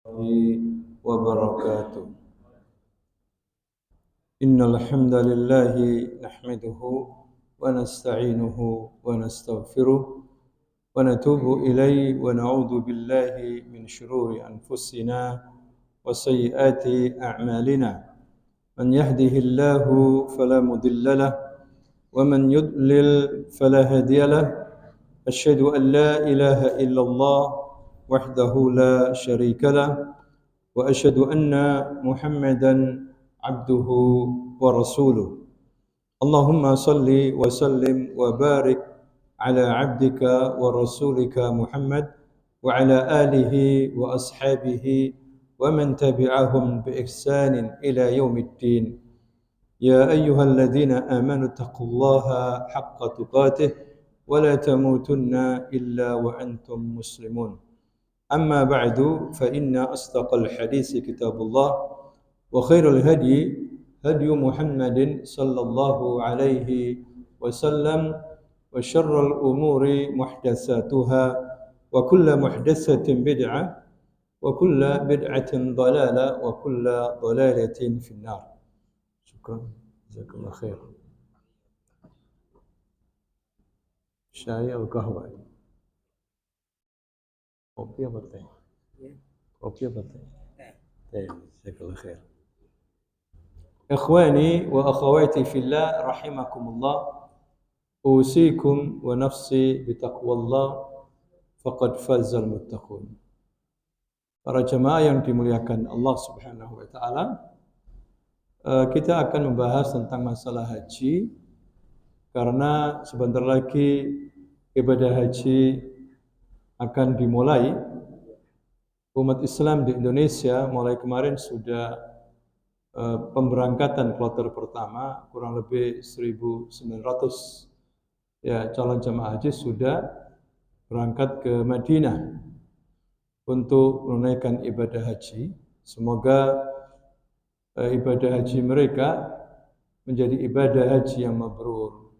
وبركاته. إن الحمد لله نحمده ونستعينه ونستغفره ونتوب إليه ونعوذ بالله من شرور أنفسنا وسيئات أعمالنا. من يهده الله فلا مضل له ومن يضلل فلا هادي له. أشهد أن لا إله إلا الله وحده لا شريك له وأشهد أن محمدا عبده ورسوله. اللهم صل وسلم وبارك على عبدك ورسولك محمد وعلى آله وأصحابه ومن تبعهم بإحسان إلى يوم الدين. يا أيها الذين آمنوا اتقوا الله حق تقاته ولا تموتن إلا وأنتم مسلمون. أما بعد فإن أصدق الحديث كتاب الله وخير الهدي هدي محمد صلى الله عليه وسلم وشر الأمور محدثاتها وكل محدثة بدعة وكل بدعة ضلالة وكل ضلالة في النار. شكرا جزاك الله خير. شاي أو قهوة؟ Kopi apa teh? Kopi apa teh? Teh. Jazakallahu khair. Ikhwani wa akhawati fillah rahimakumullah. Usikum wa nafsi bitaqwallah faqad fazal muttaqun. Para jemaah yang dimuliakan Allah Subhanahu wa taala, kita akan membahas tentang masalah haji karena sebentar lagi ibadah haji akan dimulai. Umat Islam di Indonesia mulai kemarin sudah pemberangkatan kloter pertama, kurang lebih 1.900 calon jamaah haji sudah berangkat ke Madinah untuk menunaikan ibadah haji. Semoga ibadah haji mereka menjadi ibadah haji yang mabrur.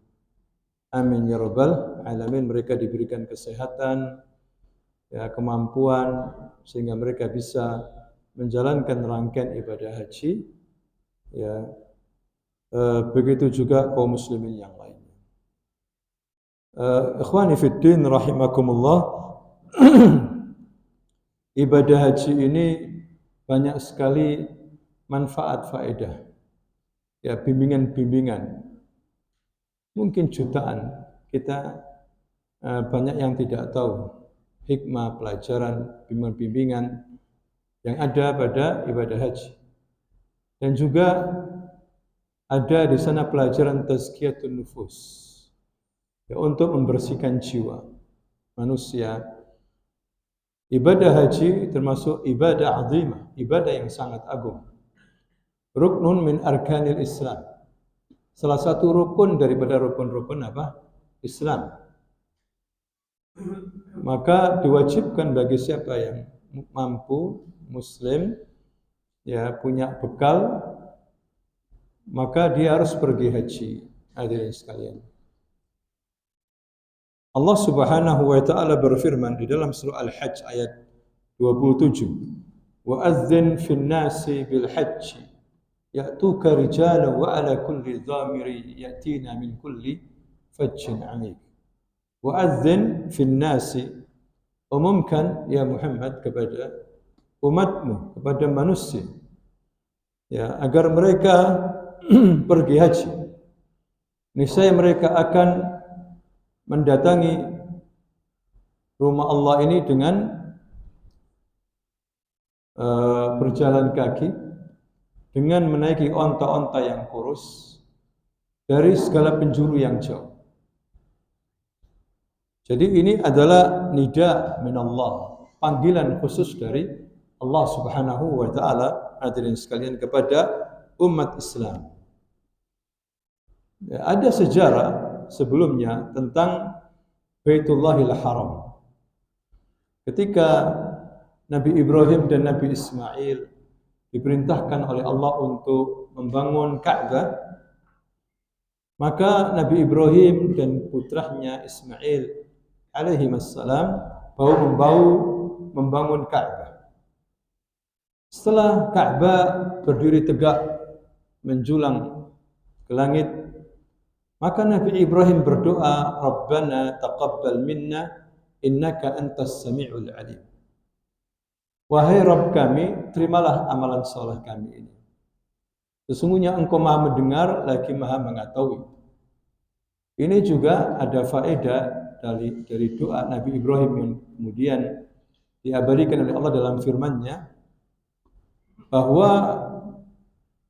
Amin ya rabbal alamin. Mereka diberikan kesehatan, kemampuan sehingga mereka bisa menjalankan rangkaian ibadah haji. Begitu juga kaum muslimin yang lainnya. Ikhwani fid din rahimakumullah. Ibadah haji ini banyak sekali manfaat faedah. Bimbingan-bimbingan. Mungkin jutaan kita banyak yang tidak tahu hikmah, pelajaran, bimbingan yang ada pada ibadah haji. Dan juga ada di sana pelajaran tazkiyatun nufus, untuk membersihkan jiwa manusia. Ibadah haji termasuk ibadah azimah, ibadah yang sangat agung. Ruknun min arkanil Islam. Salah satu rukun daripada rukun-rukun Islam. Maka diwajibkan bagi siapa yang mampu, muslim, punya bekal, maka dia harus pergi haji. Hadirin sekalian, Allah Subhanahu wa taala berfirman di dalam surah Al-Hajj ayat 27, wa adzin fin nasi bil hajj ya'tuka rijalan wa ala kulli dhamiri yatina min kulli fajjin 'amiq. Wa adzin fin nasi, umumkan ya Muhammad kepada umatmu, kepada manusia, agar mereka pergi haji. Niscaya mereka akan mendatangi rumah Allah ini dengan berjalan kaki, dengan menaiki onta-onta yang kurus dari segala penjuru yang jauh. Jadi ini adalah nida min Allah, panggilan khusus dari Allah Subhanahu wa taala, hadirin sekalian, kepada umat Islam. Ada sejarah sebelumnya tentang Baitullahil Haram. Ketika Nabi Ibrahim dan Nabi Ismail diperintahkan oleh Allah untuk membangun Ka'bah, maka Nabi Ibrahim dan putranya Ismail alaihi wassalam bau-bau membangun Ka'bah. Setelah Ka'bah berdiri tegak menjulang ke langit, maka Nabi Ibrahim berdoa, Rabbana taqabbal minna innaka antas sami'ul alim. Wahai Rabb kami, terimalah amalan saleh kami ini. Sesungguhnya Engkau Maha mendengar lagi Maha mengetahui. Ini juga ada faedah dari doa Nabi Ibrahim yang kemudian diabadikan oleh Allah dalam firman-Nya, bahwa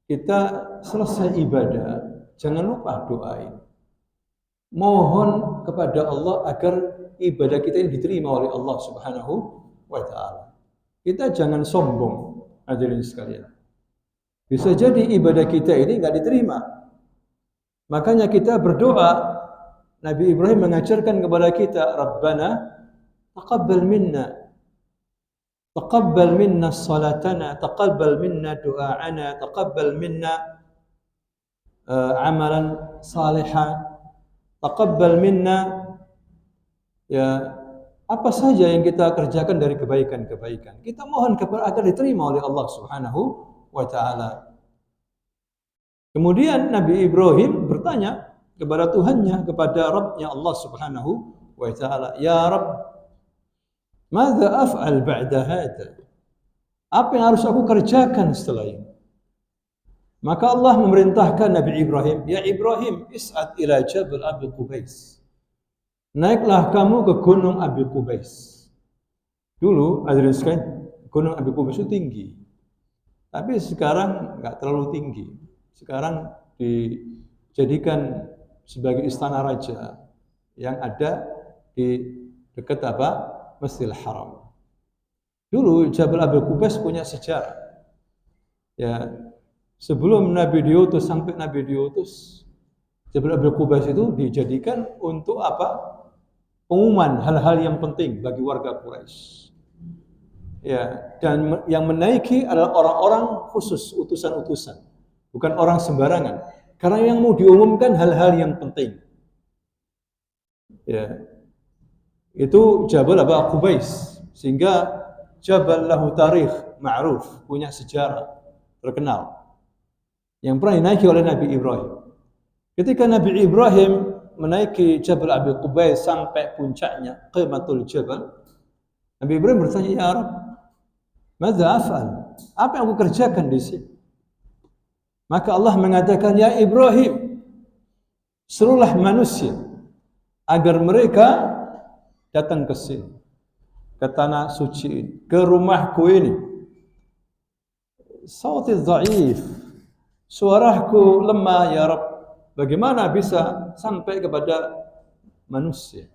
kita selesai ibadah, jangan lupa doa ini. Mohon kepada Allah agar ibadah kita ini diterima oleh Allah Subhanahu wa ta'ala. Kita jangan sombong, hadirin sekalian. Bisa jadi ibadah kita ini enggak diterima. Makanya kita berdoa. Nabi Ibrahim mengajarkan kepada kita, Rabbana taqabbal minna. Taqabbal minna salatana, taqabbal minna du'a'ana, taqabbal minna amalan salihah, taqabbal minna ya apa saja yang kita kerjakan dari kebaikan-kebaikan. Kita mohon agar diterima oleh Allah Subhanahu wa ta'ala. Kemudian Nabi Ibrahim bertanya kepada Tuhannya, kepada Rabbnya Allah Subhanahu wa ta'ala, Ya Rabb, madza af'al ba'da hadha? Apa yang harus aku kerjakan setelah ini? Maka Allah memerintahkan Nabi Ibrahim, Ya Ibrahim, is'ad ila Jabal Abi Qubais. Naiklah kamu ke Gunung Abi Qubais. Dulu, hadirin sekalian, Gunung Abi Qubais itu tinggi. Tapi sekarang enggak terlalu tinggi. Sekarang dijadikan sebagai istana raja yang ada di dekat Masjidil Haram. Dulu Jabal Abi Qubais punya sejarah. Ya, sebelum Nabi diutus sampai Nabi diutus, Jabal Abi Qubais itu dijadikan untuk pengumuman hal-hal yang penting bagi warga Quraisy. Ya, dan yang menaiki adalah orang-orang khusus, utusan-utusan, bukan orang sembarangan. Karena yang mau diumumkan hal-hal yang penting. Ya. Itu Jabal Abi Qubais, sehingga Jabal lahu tarikh ma'ruf, punya sejarah terkenal yang pernah dinaiki oleh Nabi Ibrahim. Ketika Nabi Ibrahim menaiki Jabal Abi Qubais sampai puncaknya, Qimatul Jabal, Nabi Ibrahim bertanya, Ya Rabb, madza af'al? Apa yang aku kerjakan di sini? Maka Allah mengatakan, Ya Ibrahim, serulah manusia agar mereka datang ke sini, ke tanah suci ini, ke rumahku ini. Sauti dhaif, suaraku lemah ya Rabb. Bagaimana bisa sampai kepada manusia?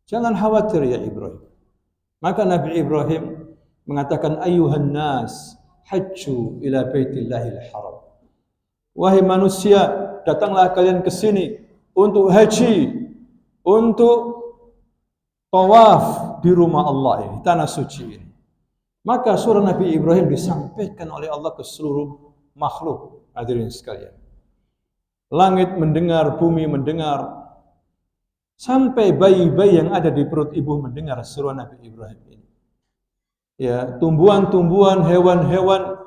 Jangan khawatir ya Ibrahim. Maka Nabi Ibrahim mengatakan, Ayyuhan nas, hajju ila baitillahil haram. Wahai manusia, datanglah kalian ke sini untuk haji, untuk tawaf di rumah Allah ini, tanah suci ini. Maka surah Nabi Ibrahim disampaikan oleh Allah ke seluruh makhluk, hadirin sekalian. Langit mendengar, bumi mendengar, sampai bayi-bayi yang ada di perut ibu mendengar surah Nabi Ibrahim ini. Ya, tumbuhan-tumbuhan, hewan-hewan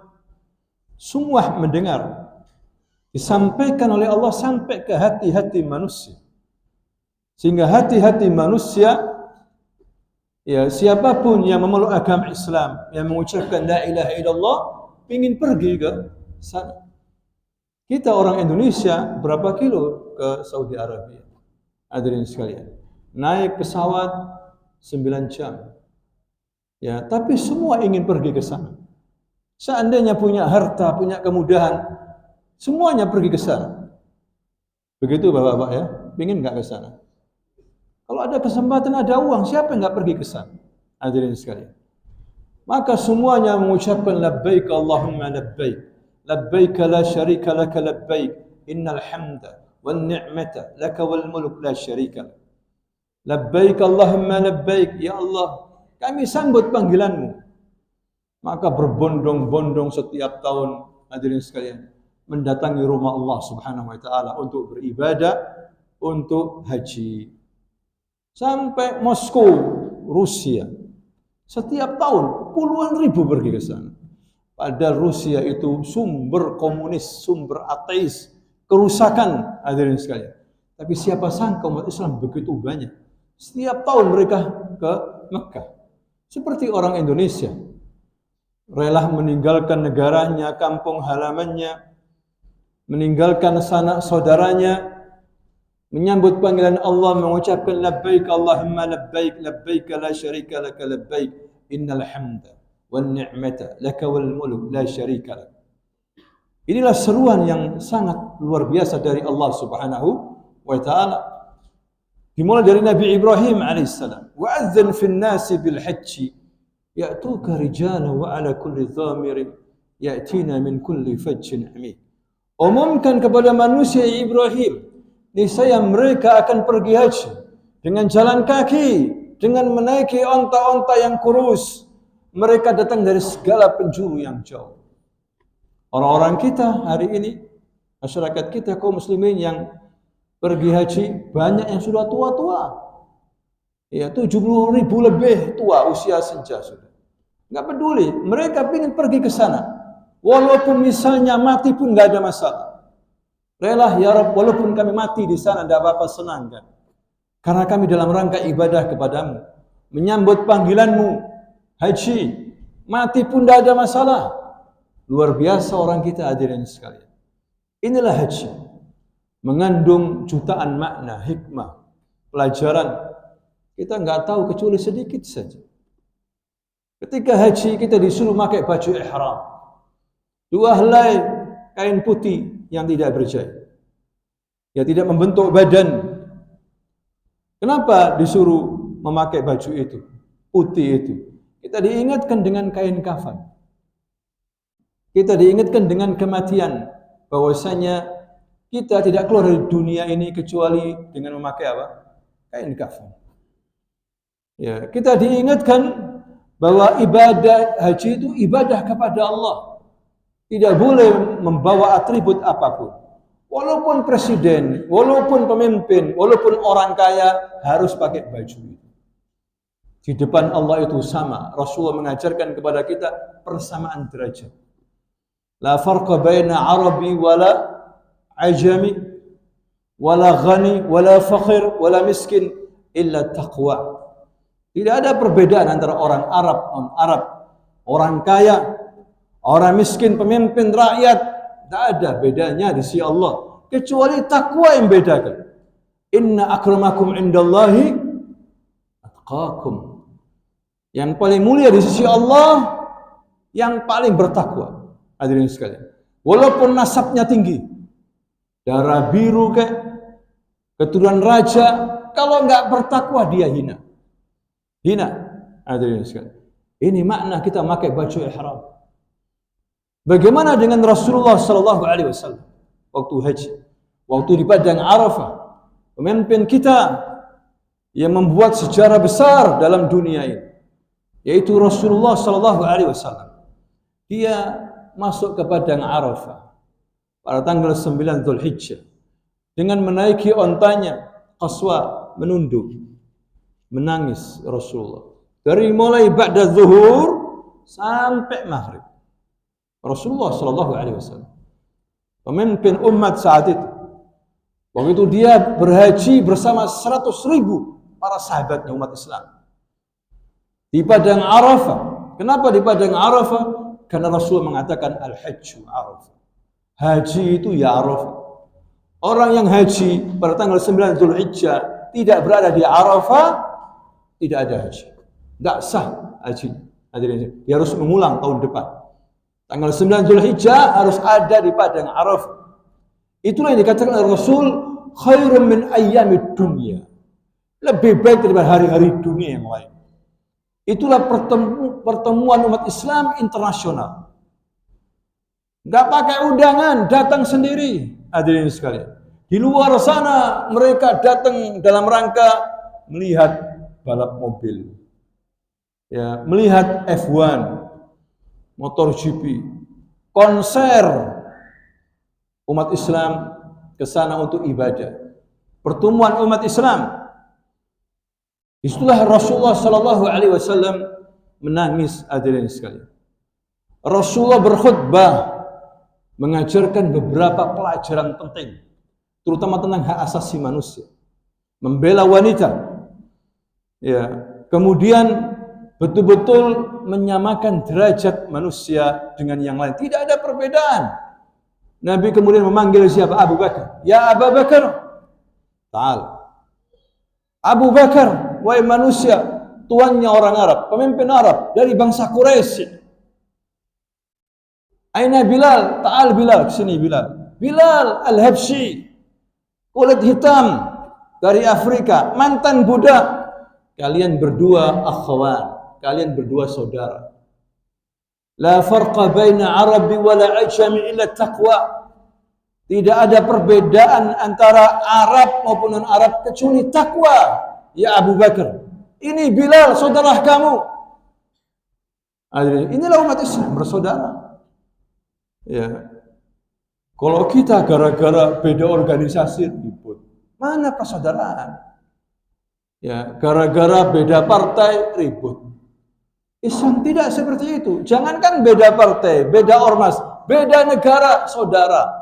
semua mendengar. Disampaikan oleh Allah sampai ke hati-hati manusia. Sehingga hati-hati manusia, ya siapapun yang memeluk agama Islam, yang mengucapkan la ilaha illallah, ingin pergi ke sana. Kita orang Indonesia berapa kilo ke Saudi Arabia? Hadirin sekalian, naik pesawat 9 jam. Ya, tapi semua ingin pergi ke sana. Seandainya punya harta, punya kemudahan, semuanya pergi ke sana. Begitu Bapak-bapak ya, ingin enggak ke sana? Kalau ada kesempatan, ada uang, siapa yang enggak pergi ke sana? Hadirin sekalian. Maka semuanya mengucapkan labbaik Allahumma labbaik. Labbaik la syarika laka labbaik. Innal hamda wan ni'mata laka wal mulk la syarika lak. Labbaik Allahumma labbaik. Ya Allah, kami sambut panggilanmu. Maka berbondong-bondong setiap tahun, hadirin sekalian, mendatangi rumah Allah Subhanahu wa taala untuk beribadah, untuk haji. Sampai Moskow, Rusia. Setiap tahun puluhan ribu pergi ke sana. Padahal Rusia itu sumber komunis, sumber ateis, kerusakan hadirin sekalian. Tapi siapa sangka umat Islam begitu banyak. Setiap tahun mereka ke Mekah. Seperti orang Indonesia. Rela meninggalkan negaranya, kampung halamannya, meninggalkan sanak saudaranya, menyambut panggilan Allah, mengucapkan labbaik Allahumma labbaik, labbaik la syarika laka labbaik, innal hamda wan ni'mata laka wal mulk la syarika lak. Inilah seruan yang sangat luar biasa dari Allah Subhanahu wa taala. Dimulai dari Nabi Ibrahim alaihissalam, wa'adzin fin nasi bil hajji ya'tuka rijalan wa ala kulli dhamirin ya'tina min kulli fajjin amik. Umumkan kepada manusia Ibrahim, niscaya mereka akan pergi haji dengan jalan kaki, dengan menaiki onta-onta yang kurus. Mereka datang dari segala penjuru yang jauh. Orang-orang kita hari ini, masyarakat kita kaum muslimin yang pergi haji, banyak yang sudah tua-tua. Ya, 70.000 lebih tua usia senja sudah. Enggak peduli, mereka ingin pergi ke sana. Walaupun misalnya mati pun enggak ada masalah. Rela ya Rabb, walaupun kami mati di sana enggak apa-apa, senang kan. Karena kami dalam rangka ibadah kepadamu, menyambut panggilanmu haji, mati pun tidak ada masalah. Luar biasa orang kita hadirin sekalian. Inilah haji, mengandung jutaan makna, hikmah, pelajaran. Kita nggak tahu kecuali sedikit saja. Ketika haji kita disuruh pakai baju ihram, 2 helai kain putih yang tidak berjahit, ya tidak membentuk badan. Kenapa disuruh memakai baju itu, putih itu? Kita diingatkan dengan kain kafan. Kita diingatkan dengan kematian, bahwasanya kita tidak keluar dari dunia ini kecuali dengan memakai apa? Kain kafan. Ya, kita diingatkan bahwa ibadah haji itu ibadah kepada Allah. Tidak boleh membawa atribut apapun. Walaupun presiden, walaupun pemimpin, walaupun orang kaya harus pakai baju itu. Di depan Allah itu sama. Rasulullah mengajarkan kepada kita persamaan derajat. La farqa baina Arabi wala ajami wala ghani wala faqir wala miskin illa taqwa. Tidak ada perbedaan antara orang Arab, non-Arab, orang kaya, orang miskin, pemimpin, rakyat. Tidak ada bedanya di sisi Allah kecuali takwa yang bedakan. Inna akramakum indallahi atqakum. Yang paling mulia di sisi Allah yang paling bertakwa. Hadirin sekalian, walaupun nasabnya tinggi, darah biru ke keturunan raja, kalau enggak bertakwa dia hina. Hina. Hadirin sekalian, ini makna kita pakai baju ihram. Bagaimana dengan Rasulullah sallallahu alaihi wasallam waktu haji, waktu di padang Arafah, pemimpin kita yang membuat sejarah besar dalam dunia ini, yaitu Rasulullah sallallahu alaihi wasallam. Dia masuk ke padang Arafah pada tanggal 9 Dzulhijjah dengan menaiki ontanya, Qaswa, menunduk, menangis Rasulullah. Dari mulai ba'da zuhur sampai maghrib. Rasulullah sallallahu alaihi wasallam, pemimpin umat saat itu. Waktu itu dia berhaji bersama 100.000 para sahabatnya umat Islam di padang Arafah. Kenapa di padang Arafah? Karena Rasul mengatakan al-hajju Arafah. Haji itu ya Arafah. Orang yang haji pada tanggal 9 Dzulhijjah tidak berada di Arafah, tidak ada haji. Tidak sah haji. Dia harus mengulang tahun depan. Tanggal 9 Dzulhijjah harus ada di padang Arafah. Itulah yang dikatakan oleh Rasul, khairum min ayyamid dunya. Lebih baik daripada hari-hari dunia yang lain. Itulah pertemuan umat Islam internasional. Enggak pakai undangan, datang sendiri. Hadirin sekalian, di luar sana mereka datang dalam rangka melihat balap mobil, ya, melihat F1, motor GP, konser. Umat Islam ke sana untuk ibadah. Pertemuan umat Islam. Itulah Rasulullah sallallahu alaihi wasallam menangis, hadirin sekalian. Rasulullah berkhutbah mengajarkan beberapa pelajaran penting, terutama tentang hak asasi manusia, membela wanita. Ya, kemudian betul-betul menyamakan derajat manusia dengan yang lain. Tidak ada perbedaan. Nabi kemudian memanggil siapa? Abu Bakar. Ya Abu Bakar, ta'al. Abu Bakar, wahai manusia, tuannya orang Arab, pemimpin Arab dari bangsa Quraisy. Aina Bilal? Ta'al Bilal, sini Bilal. Bilal Al-Habsyi, kulit hitam dari Afrika, mantan budak. Kalian berdua akhwan, kalian berdua saudara. La farqa baina Arabi wala ajami illa taqwa. Tidak ada perbedaan antara Arab maupun non-Arab kecuali takwa. Ya Abu Bakar, ini Bilal saudara kamu. Inilah umat Islam bersaudara. Ya. Kalau kita gara-gara beda organisasi ribut, mana persaudaraan? Ya, gara-gara beda partai ribut. Islam tidak seperti itu. Jangankan beda partai, beda ormas, beda negara, saudara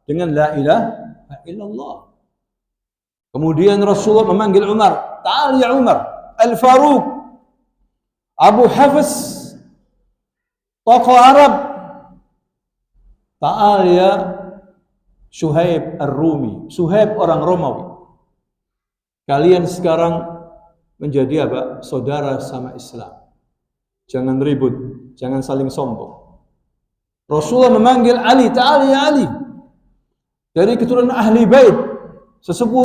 dengan la ilaha illallah. Kemudian Rasulullah memanggil Umar, "Ta'al ya Umar." Al-Faruq, Abu Hafiz, tokoh Arab. "Ta'al ya Suhaib Ar-Rumi." Suhaib orang Romawi. Kalian sekarang menjadi apa? Saudara sama Islam. Jangan ribut, jangan saling sombong. Rasulullah memanggil Ali, "Ta'al ya Ali." Dari keturunan ahli bait, sepupu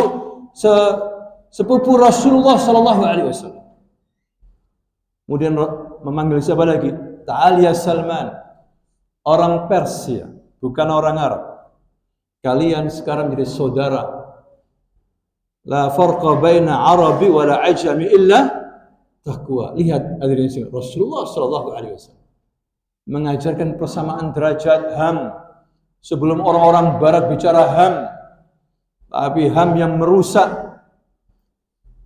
Rasulullah sallallahu alaihi wasallam. Kemudian memanggil siapa lagi? "Ta'al ya Salman." Orang Persia, bukan orang Arab. Kalian sekarang jadi saudara. La farqa baina Arabi wala ajami illa taqwa. Lihat hadirin sekalian, Rasulullah sallallahu alaihi wasallam mengajarkan persamaan derajat HAM. Sebelum orang-orang barat bicara HAM, tapi HAM yang merusak.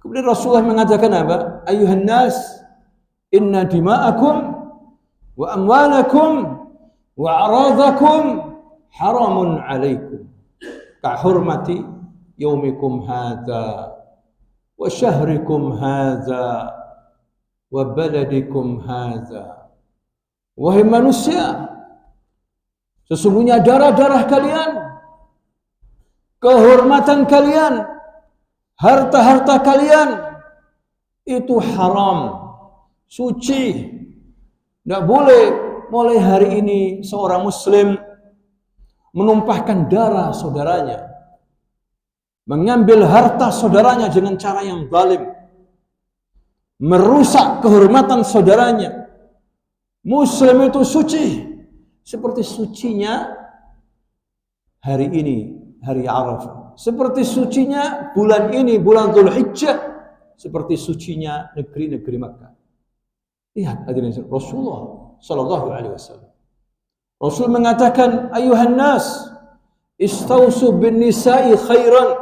Kemudian Rasulullah mengatakan apa? Ayuhan nas, inna dima'akum wa amwalakum wa a'radakum haramun alaikum ka hurmati yaumikum hadha wa syahrikum hadha wa baladikum hadha. Wahai manusia, sesungguhnya darah-darah kalian, kehormatan kalian, harta-harta kalian itu haram, suci. Tidak boleh mulai hari ini seorang muslim menumpahkan darah saudaranya, mengambil harta saudaranya dengan cara yang zalim, merusak kehormatan saudaranya. Muslim itu suci seperti sucinya hari ini, hari Arafah. Seperti sucinya bulan ini, bulan Dzulhijjah. Seperti sucinya negeri-negeri Makkah. Lihat hadirin Rasulullah sallallahu alaihi wasallam. Rasul mengatakan, "Ayuhan nas, istausu bin nisa'i khairan."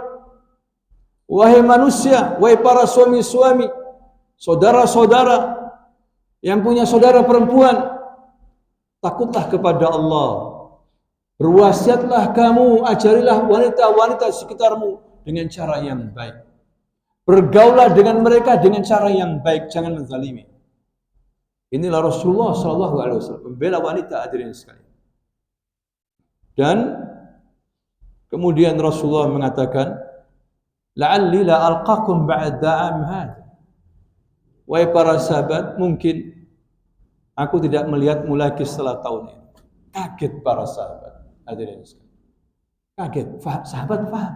Wahai manusia, wahai para suami-suami, saudara-saudara yang punya saudara perempuan, takutlah kepada Allah. Berwasiatlah kamu, ajarilah wanita-wanita sekitarmu dengan cara yang baik. Bergaulah dengan mereka dengan cara yang baik, jangan menzalimi. Inilah Rasulullah sallallahu alaihi wasallam membela wanita, hadirin sekalian. Dan kemudian Rasulullah mengatakan, "La'alli la alqakum ba'da 'am hadha." Wahai para sahabat, mungkin aku tidak melihatmu lagi setelah tahun ini. Kaget para sahabat. Hadirin sekalian. Kaget. Sahabat paham.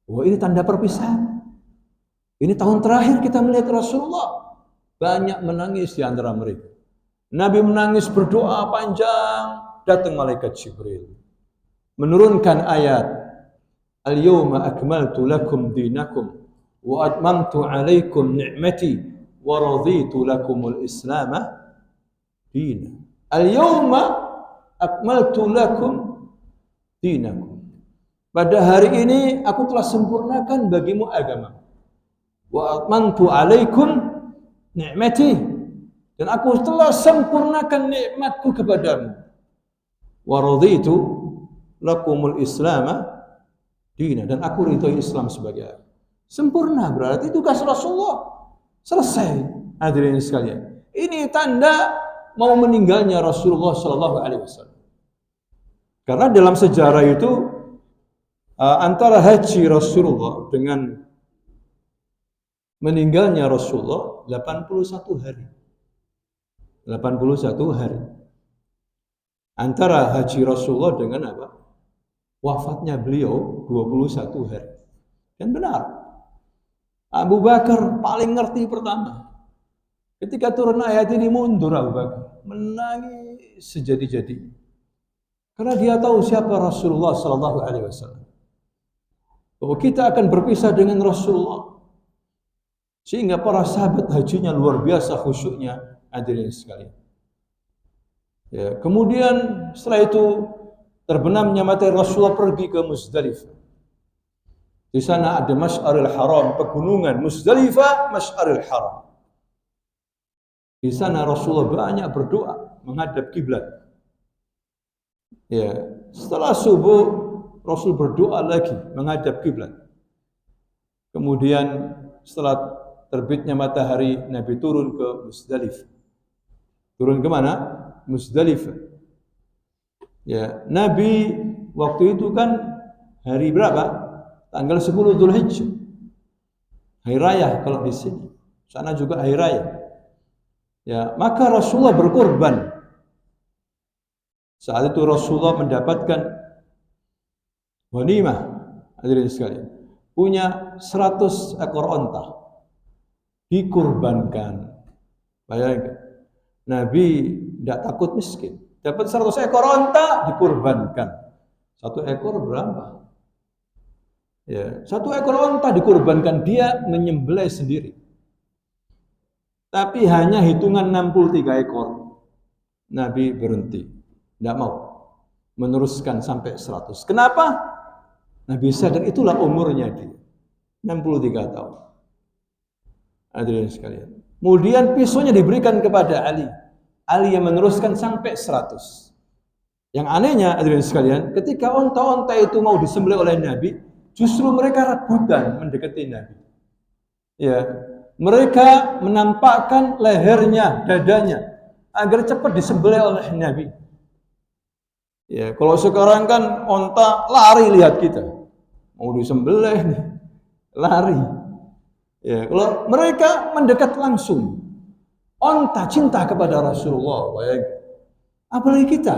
Wah, ini tanda perpisahan. Ini tahun terakhir kita melihat Rasulullah. Banyak menangis di antara mereka. Nabi menangis berdoa panjang. Datang malaikat Jibril. Menurunkan ayat. Al-yawma akmaltu lakum dinakum. Wa atmamtu alaikum ni'mati. Wa raditu lakumul islamah dina. Al-yawma akmaltu lakum dinakum. Pada hari ini aku telah sempurnakan bagimu agama. Wa atmamtu alaikum ni'mati. dan aku telah sempurnakan nikmatku kepadamu. Wa raditu lakumul Islam dina, dan aku ridhoi Islam sebagai agama. Sempurna berarti tugas Rasulullah selesai. Hadirin sekalian, ini tanda mau meninggalnya Rasulullah Shallallahu Alaihi Wasallam. Karena dalam sejarah itu antara haji Rasulullah dengan meninggalnya Rasulullah 81 hari. 81 hari. Antara haji Rasulullah dengan apa? Wafatnya beliau 21 hari. Dan benar, Abu Bakar paling ngerti pertama. Ketika turun ayat ini mundur Abu Bakar, menangis sejadi-jadinya. Karena dia tahu siapa Rasulullah Sallallahu Alaihi Wasallam. Bahwa kita akan berpisah dengan Rasulullah. Sehingga para sahabat hajinya luar biasa khusyuknya, hadirin sekalian. Ya, kemudian setelah itu terbenamnya matahari, Rasulullah pergi ke Muzdalifah. Di sana ada Masy'aril Haram, pegunungan Muzdalifah, Masy'aril Haram. Di sana Rasulullah banyak berdoa menghadap kiblat. Ya, setelah subuh Rasul berdoa lagi menghadap kiblat. Kemudian setelah terbitnya matahari, Nabi turun ke Muzdalifah. Turun ke mana? Muzdalifah. Ya, Nabi waktu itu kan hari berapa? Tanggal 10 Dzulhijjah. Hari raya kalau di sini. Sana juga hari raya. Ya, maka Rasulullah berkorban. Saat itu Rasulullah mendapatkan ghanimah, hadirin sekalian. Punya 100 ekor onta. Dikurbankan. Bayangkan. Nabi tidak takut miskin. Dapat 100 ekor onta, dikurbankan. 1 ekor berapa? Ya, 1 ekor onta dikurbankan, dia menyembelih sendiri. Tapi hanya hitungan 63 ekor. Nabi berhenti. Tidak mau meneruskan sampai 100. Kenapa? Nabi sadar itulah umurnya dia. 63 tahun. Hadirin sekalian. Kemudian pisaunya diberikan kepada Ali. Ali yang meneruskan sampai 100. Yang anehnya, hadirin sekalian, ketika onta-onta itu mau disembelih oleh Nabi, justru mereka rebutan mendekati Nabi. Ya, mereka menampakkan lehernya, dadanya, agar cepat disembelih oleh Nabi. Ya, kalau sekarang kan onta lari lihat kita, mau disembelih nih, lari. Ya, kalau mereka mendekat langsung, onta cinta kepada Rasulullah. Apalagi kita,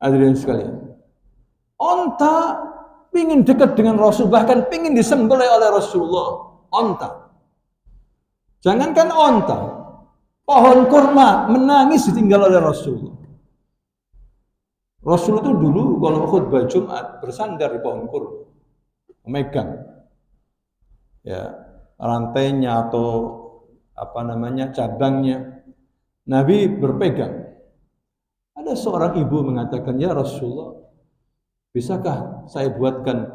hadirin sekalian, onta pingin dekat dengan Rasul, bahkan pingin disembelih oleh Rasulullah. Onta. Jangankan onta, pohon kurma menangis ditinggal oleh Rasulullah. Rasul itu dulu kalau khutbah Jumat bersandar di pohon kurma, memegang ya rantainya atau cabangnya. Nabi berpegang. Ada seorang ibu mengatakan, ya Rasulullah, bisakah saya buatkan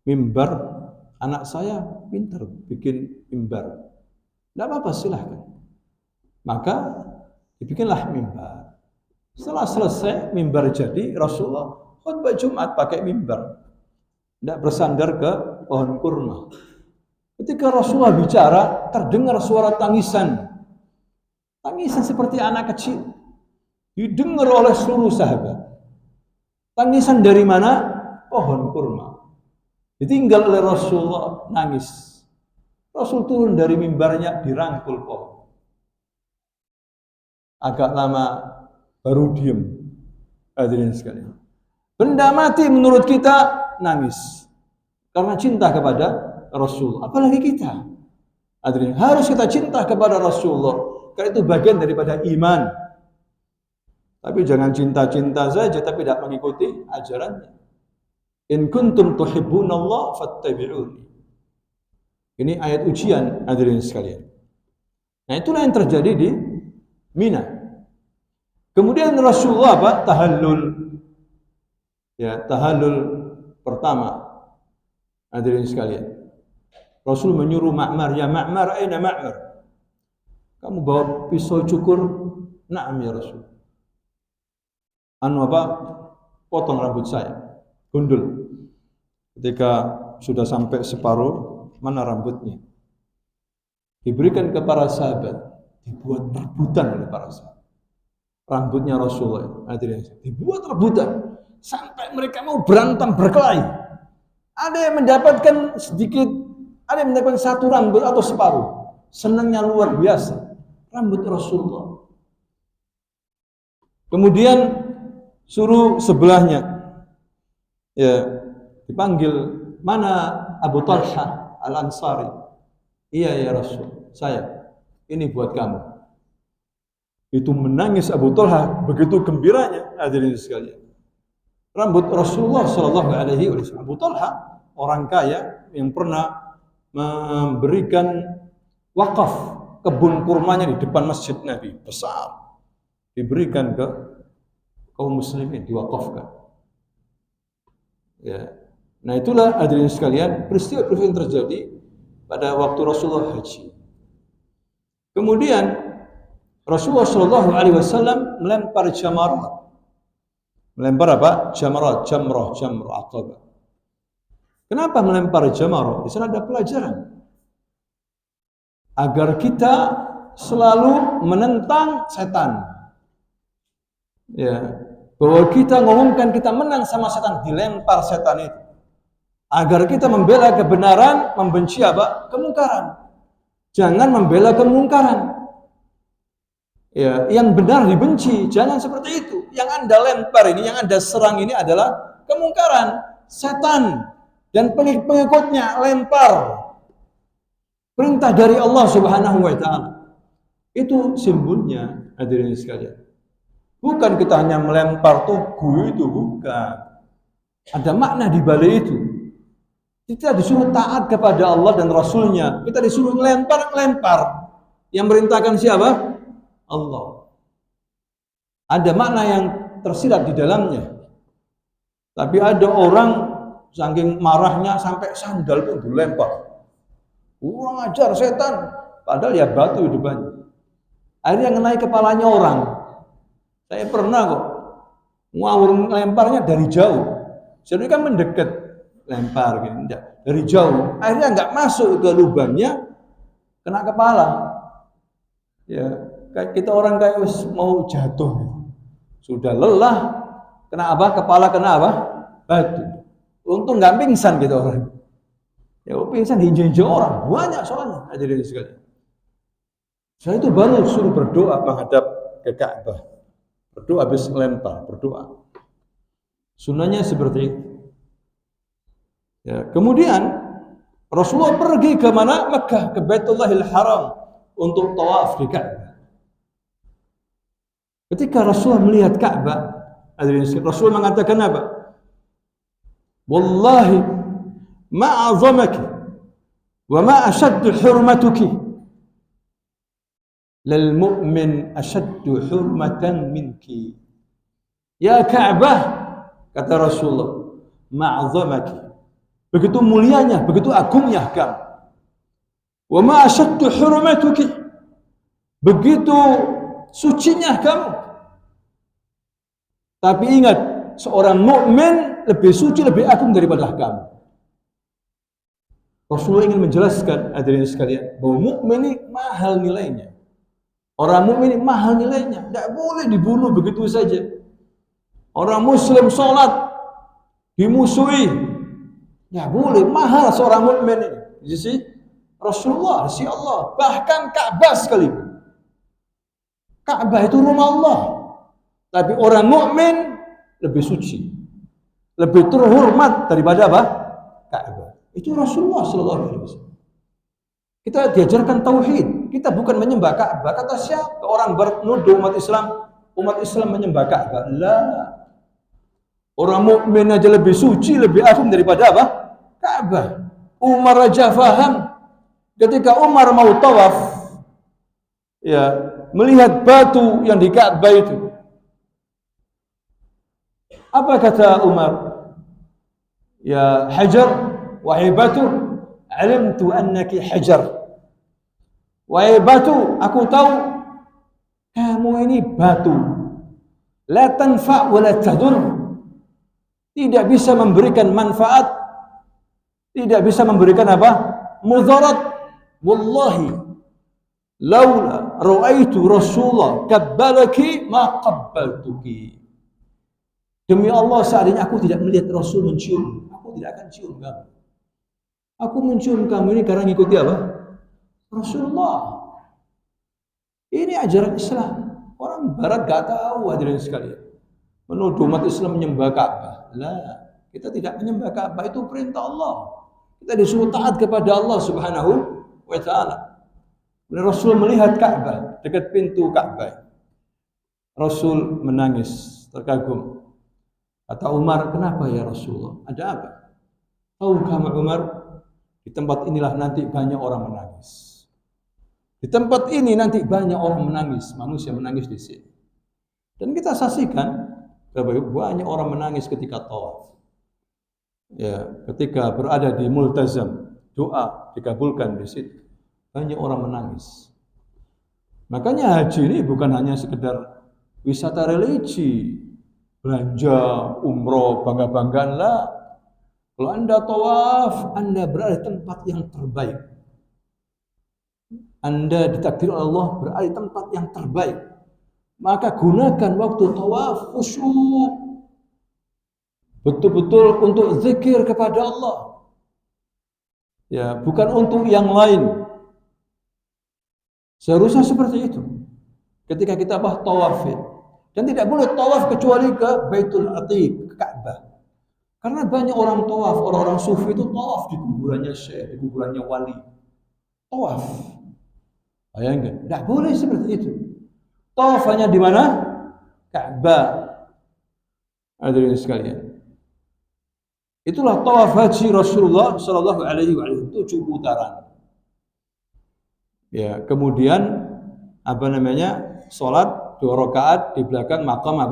mimbar? Anak saya pintar bikin mimbar. Tidak apa-apa, silahkan. Maka dibikinlah mimbar. Setelah selesai mimbar jadi, Rasulullah khutbah Jumat pakai mimbar. Tidak bersandar ke pohon kurma. Ketika Rasulullah bicara, terdengar suara tangisan. Tangisan seperti anak kecil. Didengar oleh seluruh sahabat. Tangisan dari mana? Pohon kurma. Ditinggal oleh Rasulullah, nangis. Rasul turun dari mimbarnya, dirangkul pohon. Agak lama baru diem. Hadirin sekalian. Benda mati menurut kita nangis. Karena cinta kepada Rasul. Apalagi kita. Hadirin, harus kita cinta kepada Rasulullah. Karena itu bagian daripada iman. Tapi jangan cinta-cinta saja, tapi tidak mengikuti ajarannya. In kuntum tuhibbunallah fattabi'uni. Ini ayat ujian, hadirin sekalian. Nah, itulah yang terjadi di Mina. Kemudian Rasulullah tahallul. Ya, tahallul pertama. Hadirin sekalian. Rasul menyuruh Ma'mar, ya Ma'mar, aina Ma'mar? Kamu bawa pisau cukur? Na'am ya Rasul. Potong rambut saya, gundul. Ketika sudah sampai separuh, mana rambutnya? Diberikan ke para sahabat, dibuat rebutan oleh para sahabat. Rambutnya Rasulullah, dibuat rebutan sampai mereka mau berantem berkelahi. Ada yang mendapatkan sedikit, ada yang mendapatkan satu rambut atau separuh. Senangnya luar biasa, rambut Rasulullah. Kemudian suruh sebelahnya, ya, dipanggil, mana Abu Talha Al-Ansari? Iya ya Rasul, saya, ini buat kamu. Itu menangis Abu Talha, begitu gembiranya, hadirin sekalian. Rambut Rasulullah Shallallahu Alaihi Wasallam. Abu Talha orang kaya yang pernah memberikan wakaf kebun kurmanya di depan masjid Nabi, besar, diberikan ke kaum muslimin, diwakafkan. Ya. Nah itulah hadirin sekalian peristiwa-peristiwa yang terjadi pada waktu Rasulullah haji. Kemudian Rasulullah Shallallahu Alaihi Wasallam melempar jamarat. Melempar apa? Jamarat, jamrah, aqabah. Kenapa melempar jamarat? Di sana ada pelajaran agar kita selalu menentang setan. Ya, bahwa kita ngomongkan kita menang sama setan, dilempar setan itu. Agar kita membela kebenaran, membenci apa? Kemungkaran. Jangan membela kemungkaran. Ya, yang benar dibenci, jangan seperti itu. Yang Anda lempar ini, yang Anda serang ini adalah kemungkaran, setan dan pengikutnya lempar. Perintah dari Allah Subhanahu wa taala. Itu simbolnya, hadirin sekalian. Bukan kita hanya melempar tugu itu, bukan. Ada makna di balik itu. Kita disuruh taat kepada Allah dan Rasulnya. Kita disuruh lempar. Yang merintahkan siapa? Allah. Ada makna yang tersirat di dalamnya. Tapi ada orang saking marahnya sampai sandal pun dilempar. Kurang ajar setan. Padahal ya batu di depannya. Akhirnya ngenai kepalanya orang. Saya pernah kok ngawur lemparnya dari jauh. Jadi kan mendekat lempar gitu, dari jauh. Akhirnya nggak masuk ke lubangnya, kena kepala. Ya, kayak kita orang kayak mau jatuh. Sudah lelah, kena apa? Kepala kena apa? Batu. Untung nggak pingsan gitu orang. Ya, pingsan diinjak-injak orang, banyak soalnya. Hadirin sekalian. Saya itu baru suruh berdoa menghadap ke Ka'bah. Berdoa habis melempar, berdoa. Sunnahnya seperti itu. Ya, kemudian Rasulullah pergi ke mana? Mekah, ke Baitullahil Haram untuk tawaf di Ka'bah. Ketika Rasulullah melihat Ka'bah, Rasul mengatakan apa? Wallahi ma'azamaki wa ma ashaddu hurmatuki lal mu'min ashaddu hurmatan minki. Ya Ka'bah, kata Rasulullah, ma'azamaki, begitu mulianya, begitu agungnya kamu. Wa ma ashaddu hurmatuki, begitu sucinya kamu. Tapi ingat, seorang mukmin lebih suci, lebih agung daripada kamu. Rasulullah ingin menjelaskan, hadirin sekalian, bahwa mukmin ini mahal nilainya. Orang mukmin ini mahal nilainya, tidak boleh dibunuh begitu saja. Orang muslim sholat dimusuhi, ya boleh, mahal seorang mukmin ini. Jadi Rasulullah, si Allah, bahkan Ka'bah sekalipun. Ka'bah itu rumah Allah. Tapi orang mukmin lebih suci, lebih terhormat daripada apa? Ka'bah. Itu Rasulullah sallallahu alaihi wasallam. Kita diajarkan tauhid. Kita bukan menyembah Ka'bah. Kata siapa? Orang bernuduh umat Islam menyembah Ka'bah. Lah. Orang mukmin aja lebih suci, lebih agung daripada apa? Ka'bah. Umar aja faham. Ketika Umar mau tawaf, ya, melihat batu yang di Ka'bah itu. Apa kata Umar? Ya Hajar, wahai batu, alimtu annaki hajar, Wahai batu, aku tahu kamu ini batu. La tanfa' wa la tadur. Tidak bisa memberikan manfaat, tidak bisa memberikan apa? Mudarat. Wallahi, laula ra'aitu Rasulullah kabbalaki ma qabbaltuki. Demi Allah, seandainya aku tidak melihat Rasul mencium, aku tidak akan cium kamu. Aku mencium kamu ini karena ngikuti apa? Rasulullah. Ini ajaran Islam. Orang Barat gak tahu, hadirin sekalian. Menuduh umat Islam menyembah Ka'bah. Lah, kita tidak menyembah Ka'bah, itu perintah Allah. Kita disuruh taat kepada Allah Subhanahu wa taala. Rasul melihat Ka'bah, dekat pintu Ka'bah. Rasul menangis, terkagum. Kata Umar, kenapa ya Rasulullah? Ada apa? Tahu kamu Umar, di tempat inilah nanti banyak orang menangis. Di tempat ini nanti banyak orang menangis, manusia menangis di sini. Dan kita saksikan banyak orang menangis ketika tawaf. Ya, ketika berada di multazam, doa dikabulkan di situ. Banyak orang menangis. Makanya haji ini bukan hanya sekedar wisata religi, belanja, umroh, bangga-banggaan lah. Kalau Anda tawaf, Anda berada di tempat yang terbaik. Anda ditakdir Allah berada di tempat yang terbaik. Maka gunakan waktu tawaf khusyuk. Betul-betul untuk zikir kepada Allah. Ya, bukan untuk yang lain. Seharusnya seperti itu. Ketika kita tawafin. Dan tidak boleh tawaf kecuali ke Baitul Atiq, ke Ka'bah. Karena banyak orang tawaf, orang-orang sufi itu tawaf di kuburannya syekh, di kuburannya wali. Tawaf. Bayangkan, tidak boleh seperti itu. Tawaf hanya di mana? Ka'bah. Hadirin sekalian. Itulah tawaf haji Rasulullah Shallallahu Alaihi Wasallam, 7 putaran. Ya, kemudian sholat 2 rakaat di belakang makam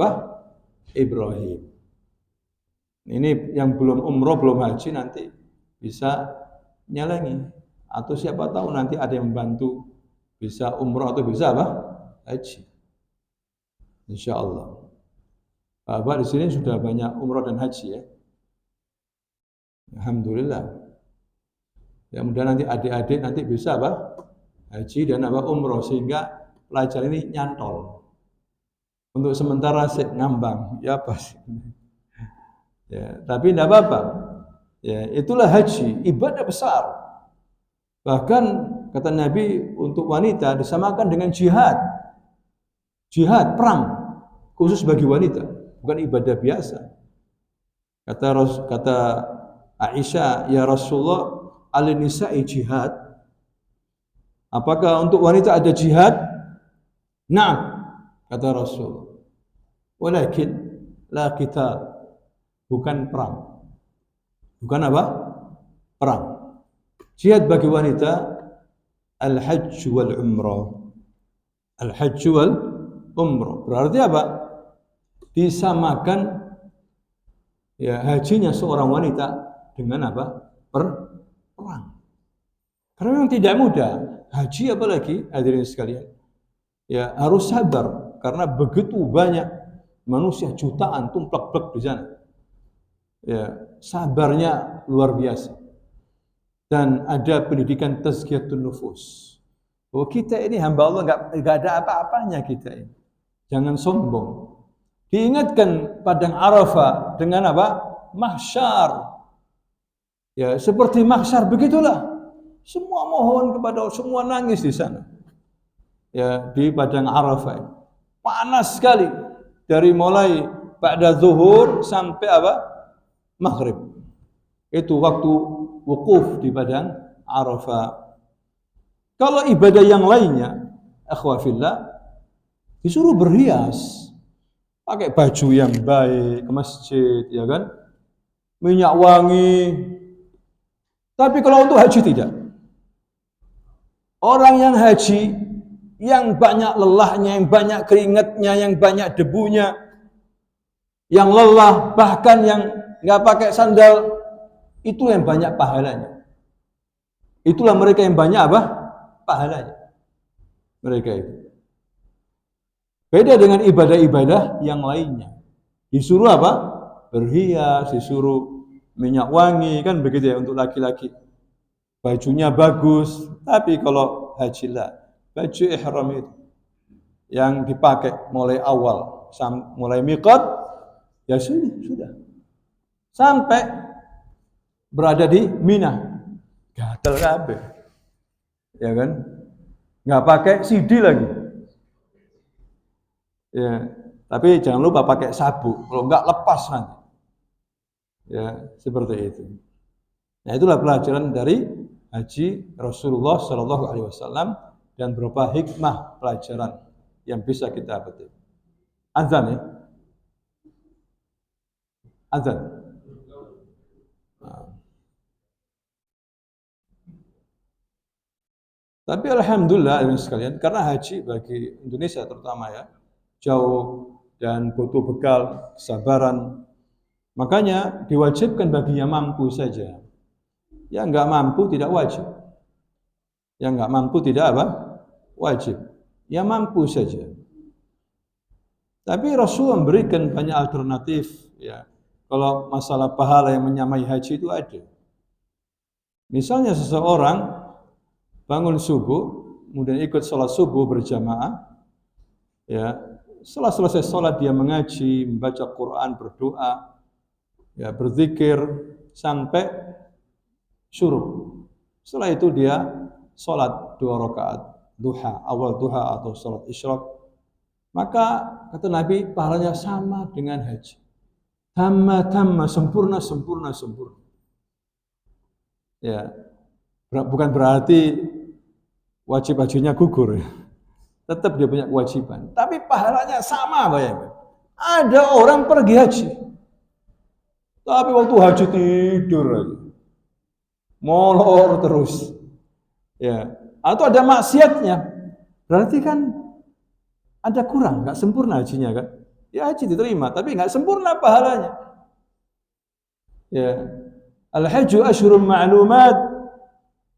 Ibrahim. Ini yang belum umroh, belum haji nanti bisa nyelengi. Atau siapa tahu nanti ada yang membantu bisa umroh atau bisa haji. Insya Allah. Bapak di sini sudah banyak umroh dan haji ya. Alhamdulillah. Ya mudah nanti adik-adik nanti bisa haji dan umroh sehingga pelajar ini nyantol. Untuk sementara ngambang, ya pas. Ya, tapi tidak apa-apa. Ya, itulah haji, ibadah besar. Bahkan kata Nabi untuk wanita disamakan dengan jihad. Jihad, perang khusus bagi wanita, bukan ibadah biasa. Kata Aisyah, ya Rasulullah, al-nisa'i jihad. Apakah untuk wanita ada jihad? Na'am, kata Rasul. Walakin la qital, bukan perang. Bukan apa? Perang. Jihad bagi wanita al-hajj wal umrah. Al-hajj wal umrah. Berarti apa? Disamakan ya hajinya seorang wanita dengan apa? Perang. Karena memang tidak mudah. Haji apalagi hadirin sekalian. Ya harus sabar karena begitu banyak manusia jutaan tumplek-plek di sana. Ya, sabarnya luar biasa. Dan ada pendidikan tazkiyatun nufus. Bahwa kita ini hamba Allah enggak ada apa-apanya kita ini. Jangan sombong. Diingatkan padang Arafah dengan apa? Mahsyar. Ya, seperti mahsyar begitulah. Semua mohon kepada Allah, semua nangis di sana. Ya, di padang Arafah. Panas sekali dari mulai pada zuhur sampai maghrib. Itu waktu wukuf di padang Arafah. Kalau ibadah yang lainnya, akhwafillah, disuruh berhias, pakai baju yang baik ke masjid, ya kan? Minyak wangi. Tapi kalau untuk haji tidak. Orang yang haji, yang banyak lelahnya, yang banyak keringatnya, yang banyak debunya, yang lelah, bahkan yang nggak pakai sandal, itu yang banyak pahalanya. Itulah mereka yang banyak pahalanya. mereka itu. Beda dengan ibadah-ibadah yang lainnya. Disuruh apa? Berhias, disuruh minyak wangi, kan begitu ya untuk laki-laki. Bajunya bagus, tapi kalau haji lah, baju ihram itu yang dipakai mulai awal, mulai miqat, ya sudah. Sampai berada di Mina, gatal kabeh. Ya kan? Nggak pakai CD lagi. Ya, tapi jangan lupa pakai sabuk, kalau nggak lepas nanti. Ya, seperti itu. Nah, itulah pelajaran dari haji Rasulullah Shallallahu Alaihi Wasallam dan beberapa hikmah pelajaran yang bisa kita petik. Azan ya, azan. Nah. Tapi alhamdulillah sekalian, karena haji bagi Indonesia terutama ya jauh dan butuh bekal kesabaran, makanya diwajibkan bagi yang mampu saja. Yang nggak mampu tidak wajib. Yang nggak mampu tidak apa? Wajib. Yang mampu saja. Tapi Rasul memberikan banyak alternatif. Ya, kalau masalah pahala yang menyamai haji itu ada. Misalnya seseorang bangun subuh, kemudian ikut sholat subuh berjamaah. Ya, setelah selesai sholat dia mengaji, membaca Quran, berdoa, ya berzikir sampai syuruk. Setelah itu dia sholat 2 rakaat duha, awal duha atau sholat isyraq. Maka kata Nabi pahalanya sama dengan haji. Tamma sempurna. Ya, bukan berarti wajib hajinya gugur. Tetap dia punya kewajiban. Tapi pahalanya sama, bayangkan. Ada orang pergi haji, tapi waktu haji tidur lagi. Molor terus, ya. Atau ada maksiatnya, berarti kan ada kurang, nggak sempurna hajinya kan? Ya haji diterima, tapi nggak sempurna pahalanya. Ya, al-hajju ashhurun ma'lumat,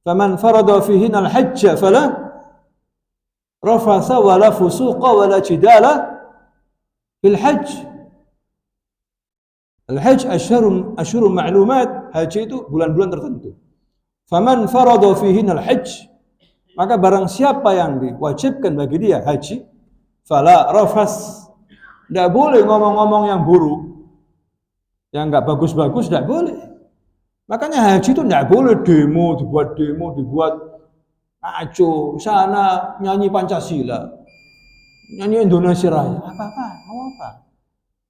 faman farada fihinna al-hajja fala rafatha wala fusuqa wala jidala fil hajj. Al-hajj ashhurun ma'lumat, haji itu bulan-bulan tertentu. Faman farada fihinal hajj, maka barang siapa yang diwajibkan bagi dia haji, fala rafas, tidak boleh ngomong-ngomong yang buruk, yang nggak bagus-bagus, tidak boleh. Makanya haji itu tidak boleh dibuat aco, sana nyanyi Pancasila, nyanyi Indonesia Raya, mau apa?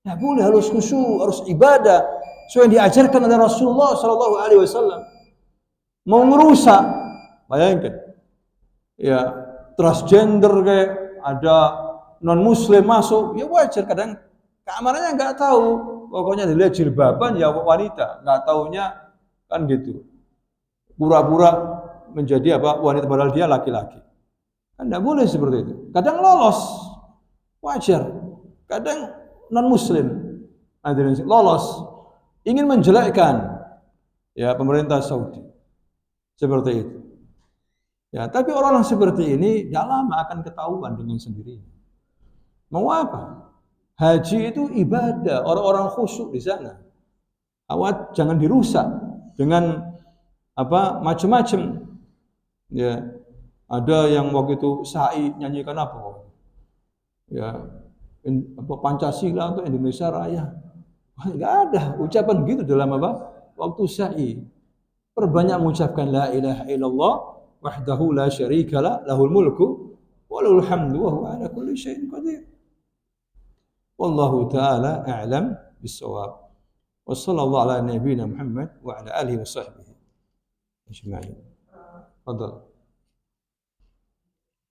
Tidak boleh, harus khusyuk, harus ibadah, sesuai yang diajarkan oleh Rasulullah Shallallahu Alaihi Wasallam. Mau ngerusak, bayangkan, ya transgender kayak ada non muslim masuk, ya wajar, kadang keamanannya nggak tahu, pokoknya dilihat jilbaban ya wanita, nggak taunya kan gitu, pura-pura menjadi apa wanita padahal dia laki-laki, kan nggak boleh seperti itu. Kadang lolos, wajar, kadang non muslim lolos, ingin menjelekkan ya pemerintah Saudi. Seperti itu. Ya, tapi orang-orang seperti ini tidak lama akan ketahuan dengan sendirinya. Mau apa? Haji itu ibadah, orang-orang khusyuk di sana. Awat jangan dirusak dengan apa macam-macam. Ya, ada yang waktu itu sa'i nyanyikan apa? Ya, Pancasila atau Indonesia Raya. Enggak ada ucapan gitu dalam apa? Waktu sa'i. Perbanyak mengucapkan la ilaha illallah wahdahu la syarika lah, lahul mulku wa lahul hamdu wa huwa ala kulli syai'in qadir. Wallahu ta'ala a'lam bis-shawab. Wa sallallahu ala nabiyyina Muhammad wa ala alihi wa sahbihi ajma'in. Fadhal.